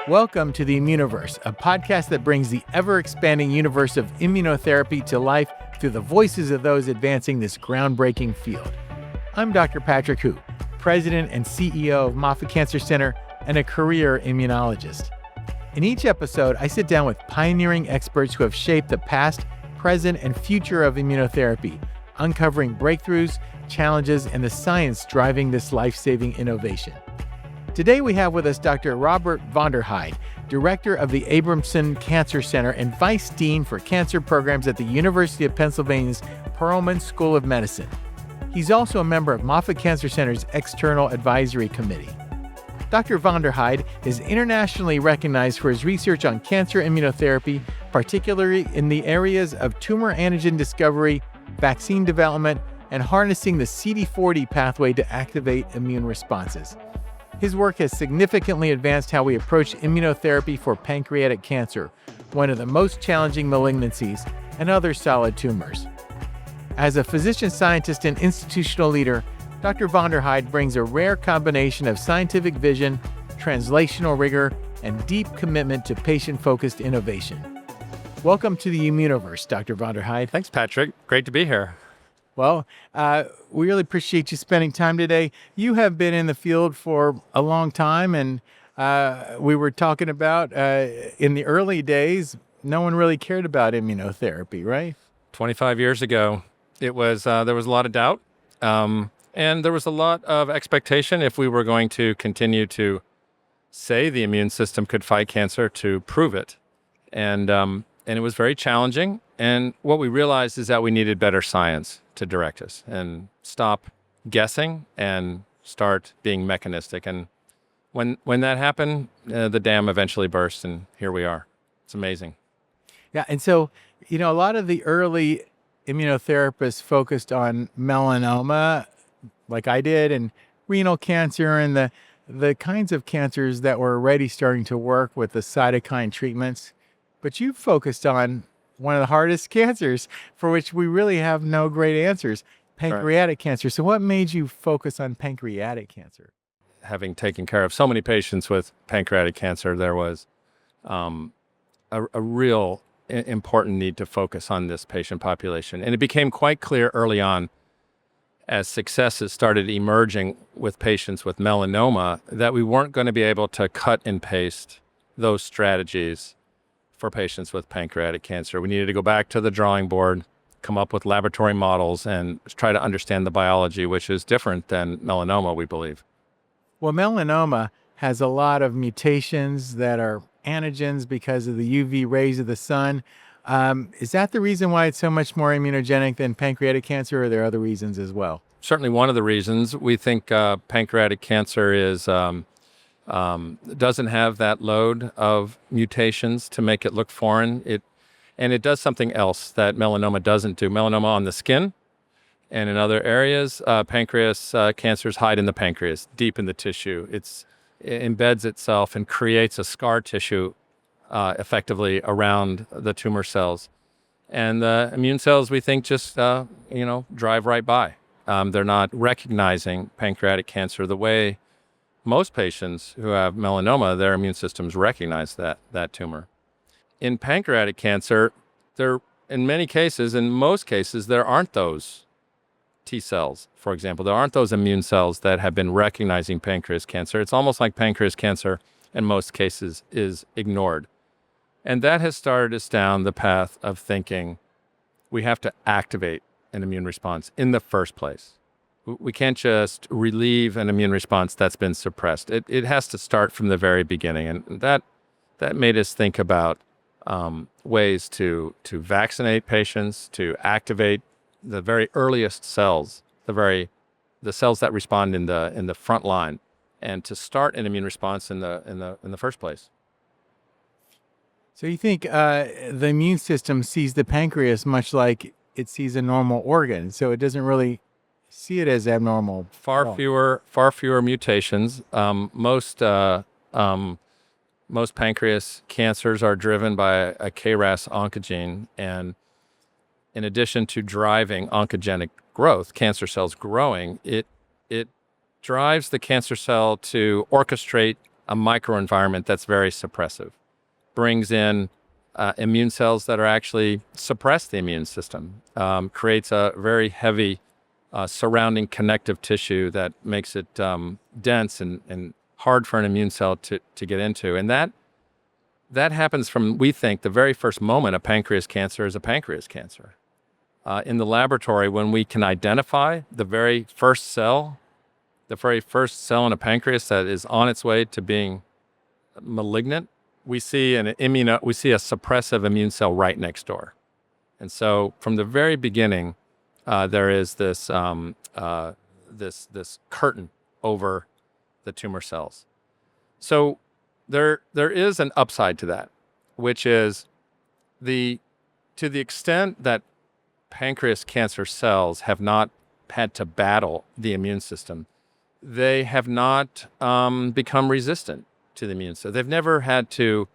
Welcome to the ImmunoVerse, a podcast that brings the ever-expanding universe of immunotherapy to life through the voices of those advancing this groundbreaking field. I'm Dr. Patrick Hu, President and CEO of Moffitt Cancer Center and a career immunologist. In each episode, I sit down with pioneering experts who have shaped the past, present, and future of immunotherapy, uncovering breakthroughs, challenges, and the science driving this life-saving innovation. Today we have with us Dr. Robert Vonderheide, Director of the Abramson Cancer Center and Vice Dean for Cancer Programs at the University of Pennsylvania's Perelman School of Medicine. He's also a member of Moffitt Cancer Center's External Advisory Committee. Dr. Vonderheide is internationally recognized for his research on cancer immunotherapy, particularly in the areas of tumor antigen discovery, vaccine development, and harnessing the CD40 pathway to activate immune responses. His work has significantly advanced how we approach immunotherapy for pancreatic cancer, one of the most challenging malignancies, and other solid tumors. As a physician scientist and institutional leader, Dr. Vonderheide brings a rare combination of scientific vision, translational rigor, and deep commitment to patient-focused innovation. Welcome to the ImmunoVerse, Dr. Vonderheide. Thanks, Patrick. Great to be here. Well, we really appreciate you spending time today. You have been in the field for a long time, and we were talking about in the early days, no one really cared about immunotherapy, right? 25 years ago, it was there was a lot of doubt, and there was a lot of expectation if we were going to continue to say the immune system could fight cancer, to prove it. And it was very challenging. And what we realized is that we needed better science to direct us and stop guessing and start being mechanistic. And when that happened, the dam eventually burst, and here we are. It's amazing. Yeah, and so, a lot of the early immunotherapists focused on melanoma, like I did, and renal cancer, and the kinds of cancers that were already starting to work with the cytokine treatments. But you focused on one of the hardest cancers for which we really have no great answers, pancreatic cancer. So what made you focus on pancreatic cancer? Having taken care of so many patients with pancreatic cancer, there was a real important need to focus on this patient population. And it became quite clear early on, as successes started emerging with patients with melanoma, that we weren't going to be able to cut and paste those strategies for patients with pancreatic cancer. We needed to go back to the drawing board, come up with laboratory models, and try to understand the biology, which is different than melanoma, we believe. Well, melanoma has a lot of mutations that are antigens because of the UV rays of the sun. Is that the reason why it's so much more immunogenic than pancreatic cancer, or are there other reasons as well? Certainly one of the reasons. We think pancreatic cancer is doesn't have that load of mutations to make it look foreign. It does something else that melanoma doesn't do. Melanoma on the skin and in other areas, pancreas cancers hide in the pancreas, deep in the tissue. It embeds itself and creates a scar tissue effectively around the tumor cells. And the immune cells, we think, just drive right by. They're not recognizing pancreatic cancer the way most patients who have melanoma, their immune systems recognize that tumor. In pancreatic cancer, in most cases, there aren't those T cells, for example. There aren't those immune cells that have been recognizing pancreas cancer. It's almost like pancreas cancer, in most cases, is ignored. And that has started us down the path of thinking we have to activate an immune response in the first place. We can't just relieve an immune response that's been suppressed. It has to start from the very beginning. And that made us think about ways to vaccinate patients, to activate the very earliest cells, the cells that respond in the front line, and to start an immune response in the first place. So you think the immune system sees the pancreas much like it sees a normal organ, so it doesn't really see it as abnormal. Far fewer mutations. Most pancreas cancers are driven by a KRAS oncogene, and in addition to driving oncogenic growth, cancer cells growing, it drives the cancer cell to orchestrate a microenvironment that's very suppressive, brings in immune cells that are actually suppress the immune system, creates a very heavy surrounding connective tissue that makes it dense and hard for an immune cell to get into. And that happens from, we think, the very first moment a pancreas cancer is a pancreas cancer. In the laboratory, when we can identify the very first cell in a pancreas that is on its way to being malignant, we see a suppressive immune cell right next door. And so from the very beginning, there is this curtain over the tumor cells. So there is an upside to that, which is to the extent that pancreas cancer cells have not had to battle the immune system, they have not become resistant to the immune system. They've never had to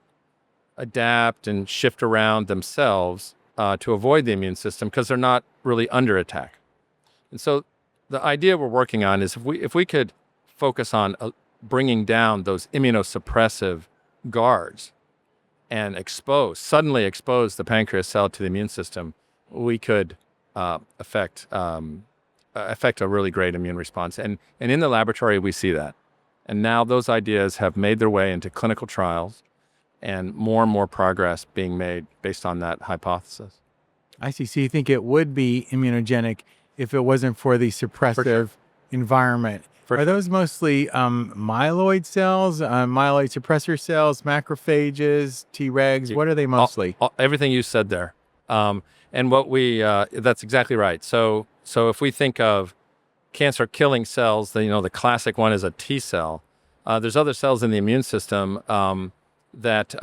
adapt and shift around themselves to avoid the immune system because they're not really under attack. And so the idea we're working on is if we could focus on bringing down those immunosuppressive guards and suddenly expose the pancreas cell to the immune system, we could affect a really great immune response. And in the laboratory, we see that. And now those ideas have made their way into clinical trials and more progress being made based on that hypothesis. I see. So you think it would be immunogenic if it wasn't for the suppressive environment. Are those mostly myeloid cells, myeloid suppressor cells, macrophages, Tregs? What are they mostly? Everything you said there. And what that's exactly right. So if we think of cancer killing cells, the classic one is a T cell. There's other cells in the immune system that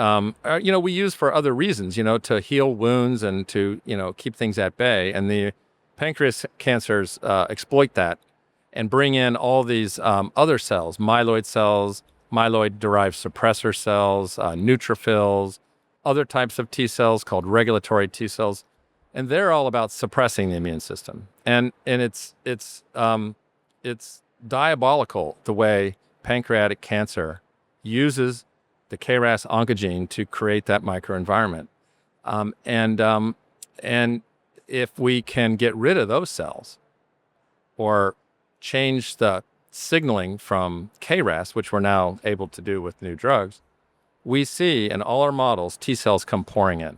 we use for other reasons, to heal wounds and to keep things at bay. And the pancreas cancers exploit that and bring in all these other cells, myeloid-derived suppressor cells, neutrophils, other types of T cells called regulatory T cells, and they're all about suppressing the immune system. And it's diabolical the way pancreatic cancer uses the KRAS oncogene to create that microenvironment. And if we can get rid of those cells or change the signaling from KRAS, which we're now able to do with new drugs, we see in all our models T cells come pouring in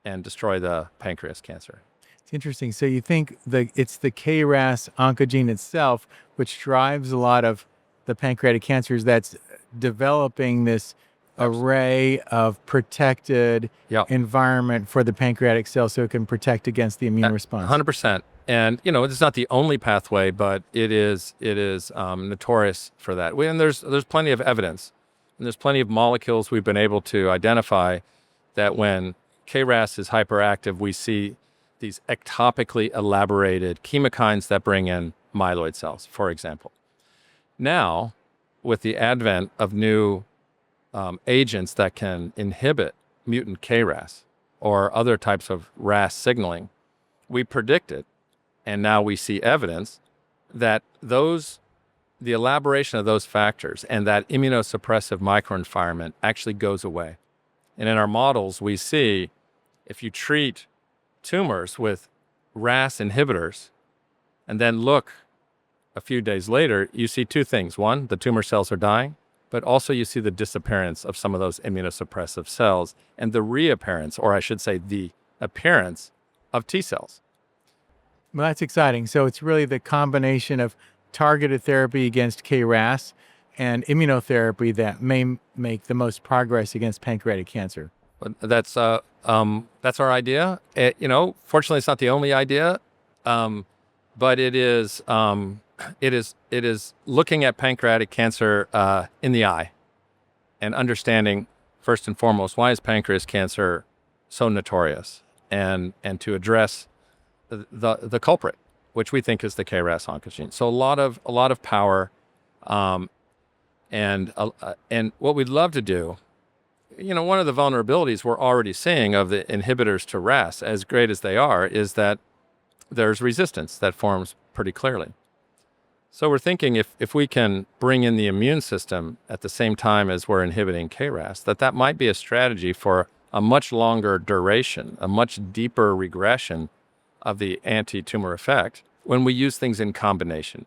and destroy the pancreas cancer. It's interesting. So you think it's the KRAS oncogene itself which drives a lot of the pancreatic cancers that's developing this array of protected environment for the pancreatic cell so it can protect against the immune response. 100%. And, it's not the only pathway, but it is notorious for that. And there's plenty of evidence. And there's plenty of molecules we've been able to identify that when KRAS is hyperactive, we see these ectopically elaborated chemokines that bring in myeloid cells, for example. Now, with the advent of new agents that can inhibit mutant KRAS or other types of RAS signaling, we predicted, and now we see evidence that the elaboration of those factors and that immunosuppressive microenvironment actually goes away. And in our models, we see if you treat tumors with RAS inhibitors and then look a few days later, you see two things. One, the tumor cells are dying, but also you see the disappearance of some of those immunosuppressive cells and the reappearance, or I should say the appearance of T cells. Well, that's exciting. So it's really the combination of targeted therapy against KRAS and immunotherapy that may make the most progress against pancreatic cancer. That's our idea. Fortunately, it's not the only idea, but it is looking at pancreatic cancer in the eye and understanding first and foremost why is pancreas cancer so notorious, and to address the culprit, which we think is the KRAS oncogene. So a lot of power, and what we'd love to do. One of the vulnerabilities we're already seeing of the inhibitors to RAS, as great as they are, is that there's resistance that forms pretty clearly. So we're thinking if we can bring in the immune system at the same time as we're inhibiting KRAS, that might be a strategy for a much longer duration, a much deeper regression of the anti-tumor effect when we use things in combination.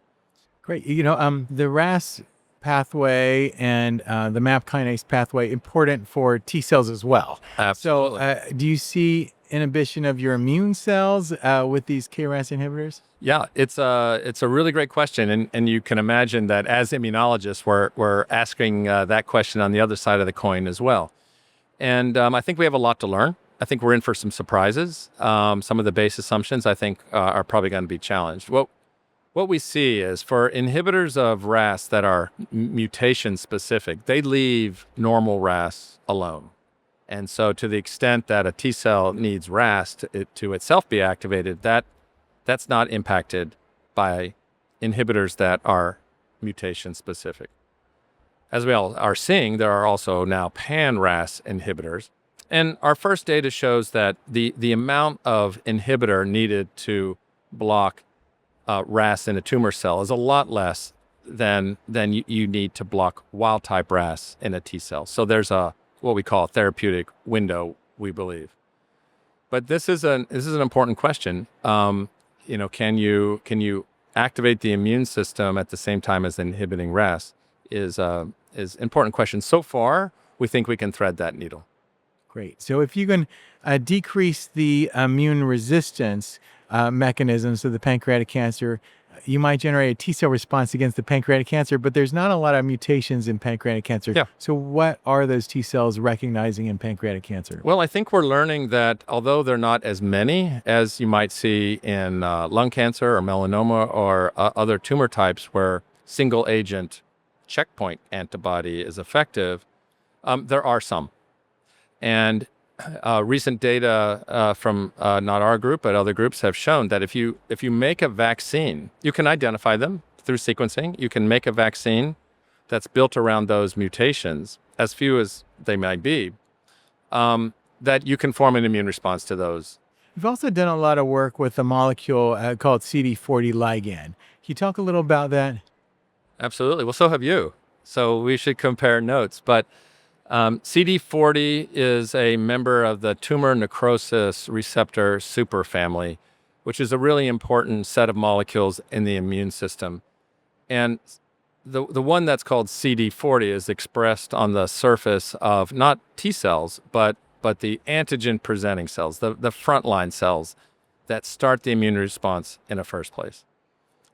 Great. The RAS pathway and the MAP kinase pathway important for T cells as well. Absolutely. So, do you see inhibition of your immune cells with these KRAS inhibitors? Yeah, it's a really great question, and you can imagine that as immunologists, we're asking that question on the other side of the coin as well. And I think we have a lot to learn. I think we're in for some surprises. Some of the base assumptions I think are probably going to be challenged. What we see is for inhibitors of RAS that are mutation specific, they leave normal RAS alone. And so to the extent that a T cell needs RAS to itself be activated, that's not impacted by inhibitors that are mutation specific. As we all are seeing, there are also now pan-RAS inhibitors. And our first data shows that the amount of inhibitor needed to block RAS in a tumor cell is a lot less than you need to block wild-type RAS in a T cell. So there's what we call a therapeutic window, we believe. But this is an important question. Can you activate the immune system at the same time as inhibiting RAS? Is an important question. So far, we think we can thread that needle. Great. So if you can decrease the immune resistance mechanisms of the pancreatic cancer, you might generate a T cell response against the pancreatic cancer, but there's not a lot of mutations in pancreatic cancer. Yeah. So what are those T cells recognizing in pancreatic cancer? Well, I think we're learning that although they're not as many as you might see in lung cancer or melanoma or other tumor types where single agent checkpoint antibody is effective, there are some. And recent data from not our group, but other groups have shown that if you make a vaccine, you can identify them through sequencing. You can make a vaccine that's built around those mutations, as few as they might be, that you can form an immune response to those. We've also done a lot of work with a molecule called CD40 ligand. Can you talk a little about that? Absolutely. Well, so have you. So we should compare notes. But CD40 is a member of the tumor necrosis receptor superfamily, which is a really important set of molecules in the immune system. And the one that's called CD40 is expressed on the surface of not T cells, but the antigen presenting cells, the frontline cells that start the immune response in the first place.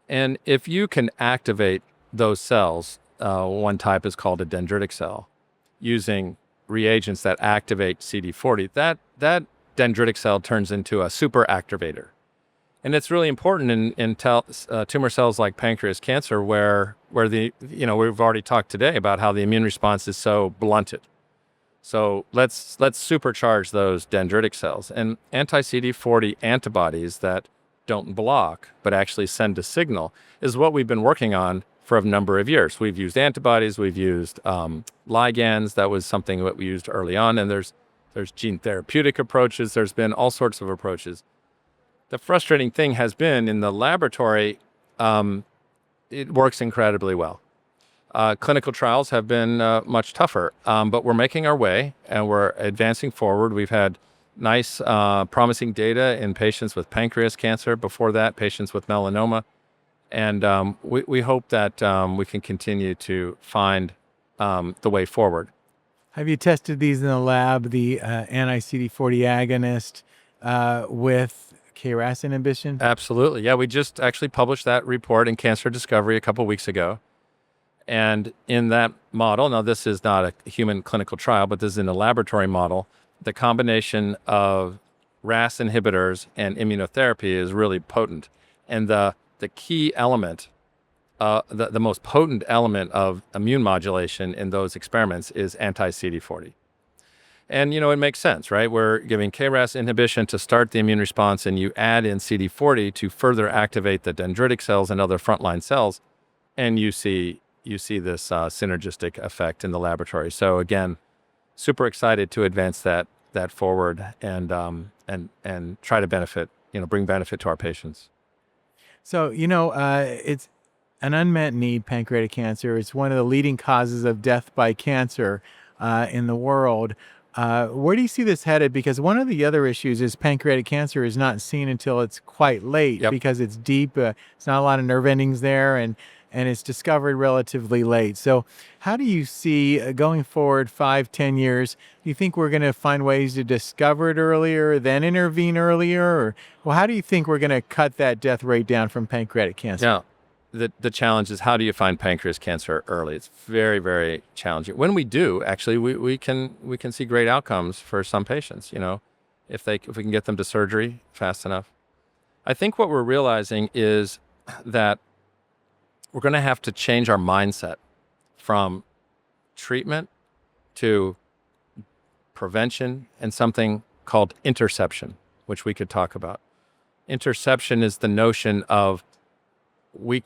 And if you can activate those cells, one type is called a dendritic cell, using reagents that activate CD40, that dendritic cell turns into a super activator. And it's really important in tumor cells like pancreas cancer where we've already talked today about how the immune response is so blunted. So let's supercharge those dendritic cells. And anti-CD40 antibodies that don't block but actually send a signal is what we've been working on for a number of years. We've used antibodies, we've used ligands. That was something that we used early on. And there's gene therapeutic approaches. There's been all sorts of approaches. The frustrating thing has been in the laboratory, it works incredibly well. Clinical trials have been much tougher, but we're making our way and we're advancing forward. We've had nice, promising data in patients with pancreas cancer. Before that, patients with melanoma. And we hope that we can continue to find the way forward. Have you tested these in the lab, the anti-CD40 agonist with KRAS inhibition? Absolutely. Yeah, we just actually published that report in Cancer Discovery a couple weeks ago. And in that model, now this is not a human clinical trial, but this is in a laboratory model, the combination of RAS inhibitors and immunotherapy is really potent. And the key element, the most potent element of immune modulation in those experiments is anti-CD40. And, it makes sense, right? We're giving KRAS inhibition to start the immune response, and you add in CD40 to further activate the dendritic cells and other frontline cells, and you see this synergistic effect in the laboratory. So again, super excited to advance that forward and try to benefit, bring benefit to our patients. So, it's an unmet need, pancreatic cancer. It's one of the leading causes of death by cancer in the world. Where do you see this headed? Because one of the other issues is pancreatic cancer is not seen until it's quite late Yep. because it's deep. It's not a lot of nerve endings there, and it's discovered relatively late. So, how do you see going forward 5, 10 years? Do you think we're going to find ways to discover it earlier, then intervene earlier? Or, well, how do you think we're going to cut that death rate down from pancreatic cancer? Yeah. The challenge is, how do you find pancreas cancer early? It's very, very challenging. When we do, actually, we can see great outcomes for some patients, if we can get them to surgery fast enough. I think what we're realizing is that we're going to have to change our mindset from treatment to prevention and something called interception, which we could talk about. Interception is the notion of,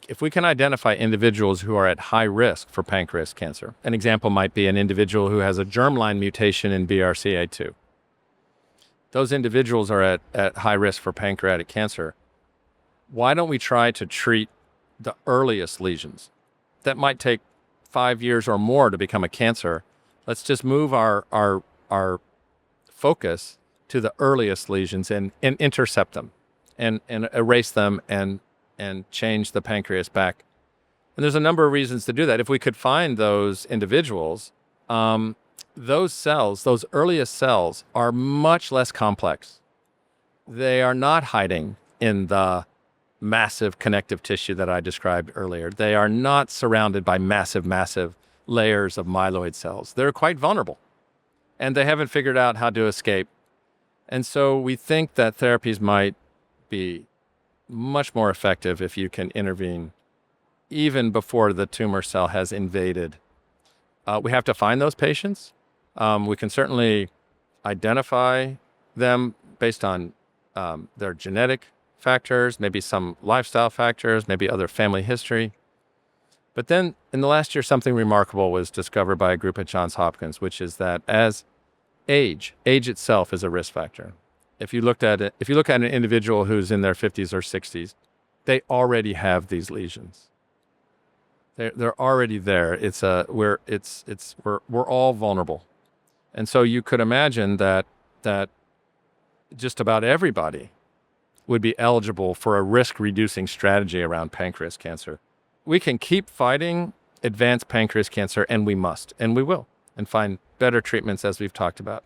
if we can identify individuals who are at high risk for pancreas cancer. An example might be an individual who has a germline mutation in BRCA2. Those individuals are at high risk for pancreatic cancer. Why don't we try to treat the earliest lesions? That might take 5 years or more to become a cancer. Let's just move our focus to the earliest lesions and intercept them and erase them and change the pancreas back. And there's a number of reasons to do that. If we could find those individuals, those cells, those earliest cells, are much less complex. They are not hiding in the massive connective tissue that I described earlier. They are not surrounded by massive layers of myeloid cells. They're quite vulnerable, and they haven't figured out how to escape. And so we think that therapies might be much more effective if you can intervene even before the tumor cell has invaded. We have to find those patients. We can certainly identify them based on their genetic factors, maybe some lifestyle factors, maybe other family history. But then in the last year, something remarkable was discovered by a group at Johns Hopkins, which is that as age itself is a risk factor. If you look at an individual who's in their 50s or 60s, they already have these lesions. They're already there. We're all vulnerable. And so you could imagine that just about everybody would be eligible for a risk-reducing strategy around pancreas cancer. We can keep fighting advanced pancreas cancer, and we must, and we will, and find better treatments, as we've talked about.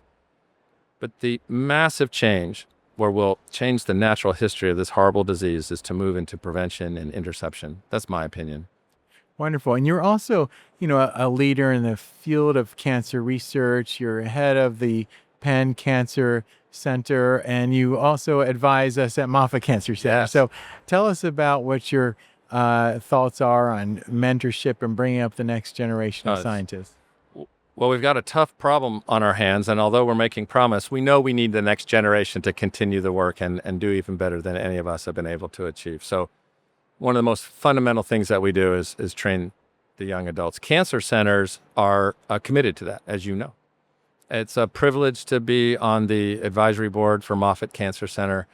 But the massive change, where we'll change the natural history of this horrible disease, is to move into prevention and interception. That's my opinion. Wonderful. And you're also, a leader in the field of cancer research. You're head of the Penn Cancer Center, and you also advise us at Moffitt Cancer Center. Yes. So tell us about what your thoughts are on mentorship and bringing up the next generation of scientists. Well, we've got a tough problem on our hands, and although we're making promise, we know we need the next generation to continue the work and do even better than any of us have been able to achieve. So one of the most fundamental things that we do is train the young adults. Cancer centers are committed to that, as you know. It's a privilege to be on the advisory board for Moffitt Cancer Center.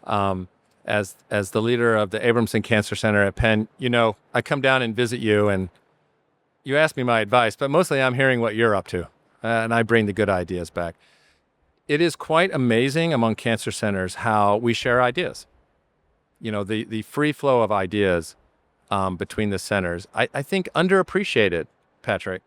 As the leader of the Abramson Cancer Center at Penn, I come down and visit you, and you ask me my advice, but mostly I'm hearing what you're up to, and I bring the good ideas back. It is quite amazing among cancer centers how we share ideas. The free flow of ideas between the centers, I think underappreciated, Patrick,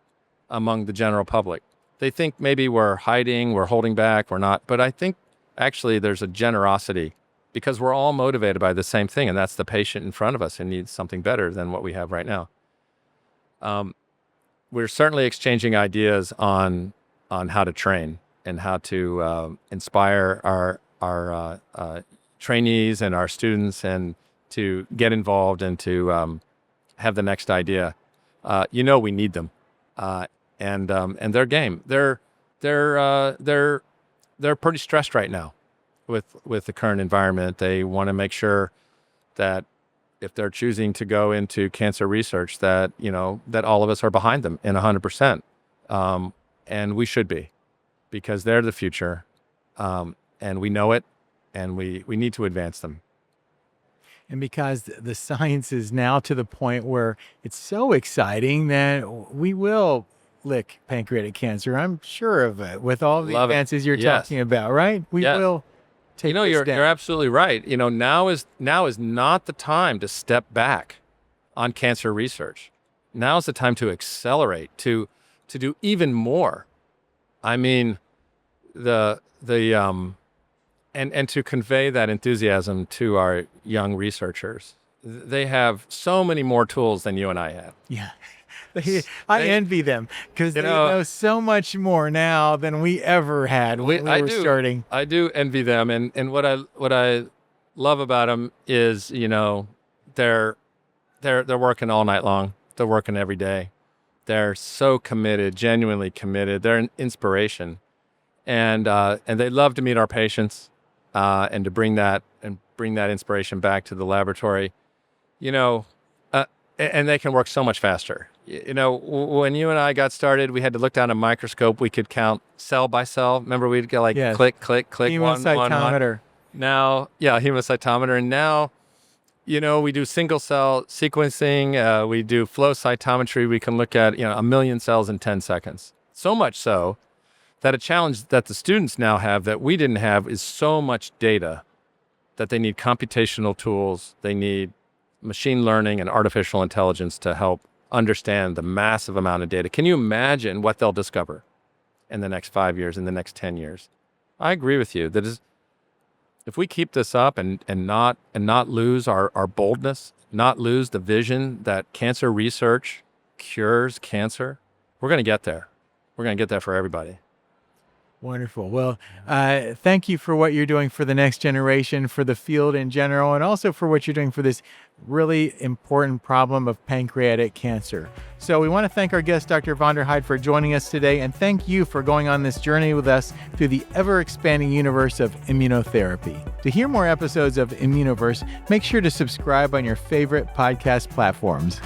among the general public. They think maybe we're hiding, we're holding back, we're not. But I think actually there's a generosity because we're all motivated by the same thing, and that's the patient in front of us who needs something better than what we have right now. We're certainly exchanging ideas on how to train and how to inspire our trainees and our students and to get involved and to have the next idea. We need them, and their game. They're pretty stressed right now with the current environment. They want to make sure that if they're choosing to go into cancer research, that that all of us are behind them in 100%, and we should be, because they're the future, and we know it, and we need to advance them. And because the science is now to the point where it's so exciting that we will lick pancreatic cancer. I'm sure of it with all the Love it. advances you're Yes. talking about, right? We Yes. will take this You're down. absolutely right. Now is not the time to step back on cancer research. Now is the time to accelerate, to do even more. I mean, and to convey that enthusiasm to our young researchers. They have so many more tools than you and I have. Yeah. I envy them because they know so much more now than we ever had when we were starting. I do envy them, and what I love about them is they're working all night long. They're working every day. They're so committed, genuinely committed. They're an inspiration, and they love to meet our patients, and to bring that inspiration back to the laboratory. And they can work so much faster. When you and I got started, we had to look down a microscope. We could count cell by cell. Remember, we'd go like click, click, click. Hemocytometer. Now, hemocytometer. And now, we do single cell sequencing. We do flow cytometry. We can look at, 1 million cells in 10 seconds. So much so that a challenge that the students now have that we didn't have is so much data that they need computational tools. They need machine learning and artificial intelligence to help understand the massive amount of data. Can you imagine what they'll discover in the next 5 years, in the next 10 years? I agree with you. That is, if we keep this up and not lose our boldness, not lose the vision that cancer research cures cancer, we're going to get there. We're going to get there for everybody. Wonderful. Well, thank you for what you're doing for the next generation, for the field in general, and also for what you're doing for this really important problem of pancreatic cancer. So we want to thank our guest, Dr. Vonderheide, for joining us today, and thank you for going on this journey with us through the ever-expanding universe of immunotherapy. To hear more episodes of ImmunoVerse, make sure to subscribe on your favorite podcast platforms.